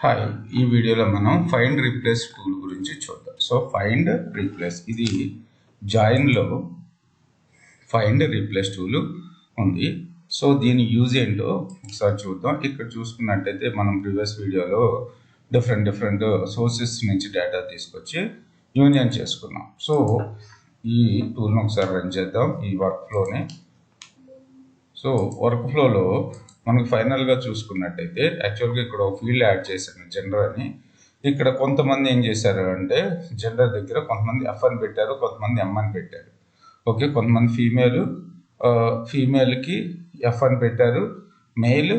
Hi, ఈ వీడియోలో మనం ఫైండ్ రీప్లేస్ టూల్ గురించి చూద్దాం. సో ఫైండ్ రీప్లేస్ ఇది జాయిన్లో ఫైండ్ రీప్లేస్ టూల్ ఉంది. సో దీని యూజ్ ఏంటో ఒకసారి చూద్దాం. ఇక్కడ చూసుకున్నట్టయితే మనం ప్రీవియస్ వీడియోలో డిఫరెంట్ సోర్సెస్ నుంచి డేటా తీసుకొచ్చి యూనియన్ చేసుకున్నాం. సో ఈ టూల్ని ఒకసారి రన్ చేద్దాం ఈ వర్క్ ఫ్లోని. సో వర్క్ ఫ్లోలో మనకు ఫైనల్గా చూసుకున్నట్టయితే యాక్చువల్గా ఇక్కడ ఒక ఫీల్డ్ యాడ్ చేశాను జెండర్ అని. ఇక్కడ కొంతమంది ఏం చేశారు అంటే జెండర్ దగ్గర కొంతమంది ఎఫ్ అని పెట్టారు, కొంతమంది ఎం అని పెట్టారు. ఓకే, కొంతమంది ఫీమేల్కి ఎఫ్ అని పెట్టారు, మెయిల్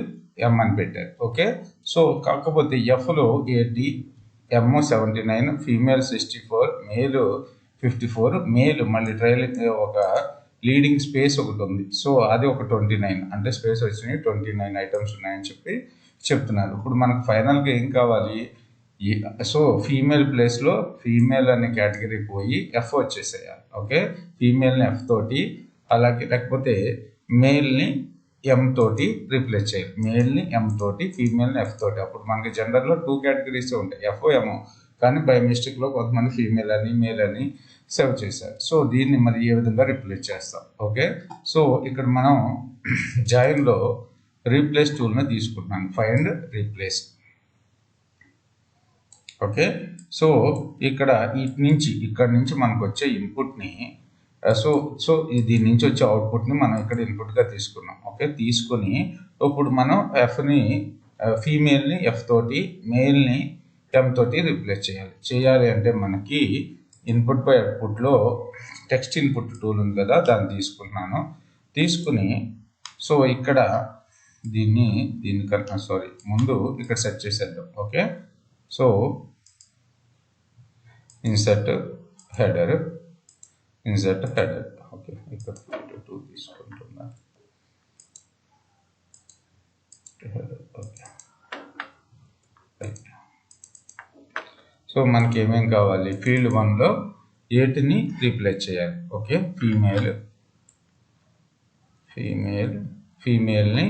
ఎం అని పెట్టారు. ఓకే, సో కాకపోతే ఎఫ్లో 80, ఎం 79, ఫీమేల్ 64, మెయిల్ 54, మెయిల్ మళ్ళీ ట్రైలింగ్ ఒక లీడింగ్ స్పేస్ ఒకటి ఉంది. సో అది ఒక 29 అంటే స్పేస్ వచ్చినాయి, 29 ఐటమ్స్ ఉన్నాయని చెప్తున్నారు. ఇప్పుడు మనకు ఫైనల్గా ఏం కావాలి? సో ఫీమేల్ ప్లేస్లో ఫీమేల్ అనే కేటగిరీ పోయి ఎఫ్ వచ్చేసేయాలి. ఓకే, ఫీమేల్ని ఎఫ్ తోటి, అలాగే లేకపోతే మెయిల్ని ఎం తోటి రీప్లేస్ చేయాలి. మెయిల్ని ఎం తోటి, ఫీమేల్ని ఎఫ్ తోటి. అప్పుడు మనకి జెండర్లో 2 కేటగిరీస్ ఉంటాయి, ఎఫ్ ఎం. కానీ బై మిస్టేక్లో కొంతమంది ఫీమేల్ అని మేల్ అని సేవ్ చేశారు. సో దీన్ని మరి ఏ విధంగా రీప్లేస్ చేస్తాం? ఓకే, సో ఇక్కడ మనం జాయిన్లో రీప్లేస్ టూల్ని తీసుకుంటున్నాను, ఫైండ్ రీప్లేస్. ఓకే, సో ఇక్కడ ఇక్కడ నుంచి మనకు వచ్చే ఇన్పుట్ని సో దీని నుంచి వచ్చే అవుట్పుట్ని మనం ఇక్కడ ఇన్పుట్గా తీసుకున్నాం. ఓకే, తీసుకొని ఇప్పుడు మనం ఎఫ్ని ఫీమేల్ని ఎఫ్ తోటి, మెయిల్ని ఎం తోటి రీప్లేస్ చేయాలి అంటే మనకి ఇన్పుట్ బై అవుట్పుట్లో టెక్స్ట్ ఇన్పుట్ టూల్ ఉంది కదా, దాన్ని తీసుకుని సో ఇక్కడ దీనికన్నా ముందు ఇక్కడ సెట్ చేసేద్దాం. Okay, so insert header. Okay, ఇక్కడ 2 తీసుకుంటున్నా. Okay, right. సో మనకి ఏమేం కావాలి? ఫీల్డ్ 1లో 8ని రీప్లేస్ చేయాలి. ఓకే, ఫీమేల్ని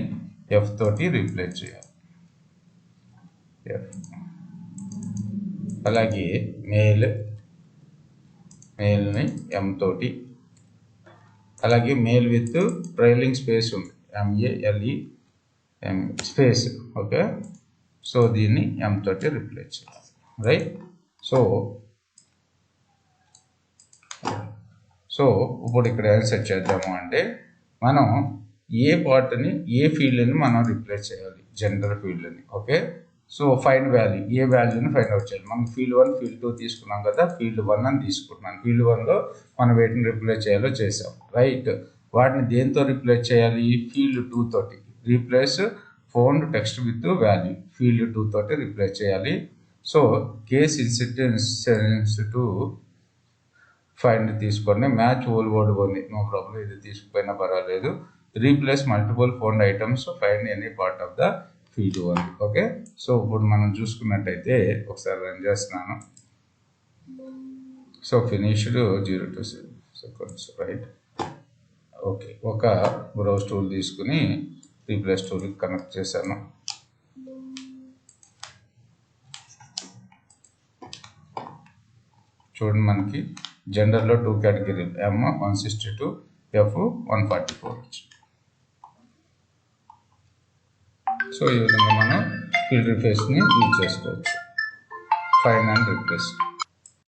ఎఫ్ తోటి రీప్లేస్ చేయాలి, ఎఫ్. అలాగే మెయిల్ని ఎం తోటి, అలాగే మెయిల్ విత్ ట్రైలింగ్ స్పేస్ ఉంది, MELEM స్పేస్. ఓకే, సో దీన్ని ఎం తోటి రీప్లేస్ చేయాలి. రైట్. సో ఇప్పుడు ఇక్కడ ఏం సెట్ చేద్దాము అంటే మనం ఏ ఫీల్డ్ని మనం రీప్లేస్ చేయాలి? జెండర్ ఫీల్డ్ని. ఓకే, సో ఫైండ్ వాల్యూ, ఏ వాల్యూని ఫైండ్ అవుట్ చేయాలి? మనం ఫీల్డ్ 1, ఫీల్డ్ 2 తీసుకున్నాం కదా, ఫీల్డ్ 1 అని తీసుకుంటున్నాను. ఫీల్డ్ 1లో మనం వేటిని రీప్లేస్ చేయాలో చేసాం. రైట్, వాటిని దేంతో రీప్లేస్ చేయాలి? ఫీల్డ్ 2 తోటి. Replace found text with value, field 2 తోటి రీప్లేస్ చేయాలి. సో కేస్ టు ఫైండ్ తీసుకొని మ్యాచ్ ఓల్ వర్డ్ ఉంది, నో ప్రాబ్లం, ఇది తీసుకుపోయినా పర్వాలేదు. Replace multiple found items, find any part of the field 1. Okay, so ఇప్పుడు మనం చూసుకున్నట్టయితే ఒకసారి రన్ చేస్తున్నాను. So finished 0 to 7 seconds. Right. Okay, ఒక బ్రౌజ్ టూల్ తీసుకుని రీప్లేస్ టూల్కి కనెక్ట్ చేశాను. చూడండి, మనకి జెండర్లో 2 కేటగిరీలు, ఎం 162, ఎఫ్ 144. సో ఈ విధంగా మనం ఫీల్డ్ రీప్లేస్ని యూజ్ చేసుకోవచ్చు, ఫైండ్ అండ్ రీప్లేస్.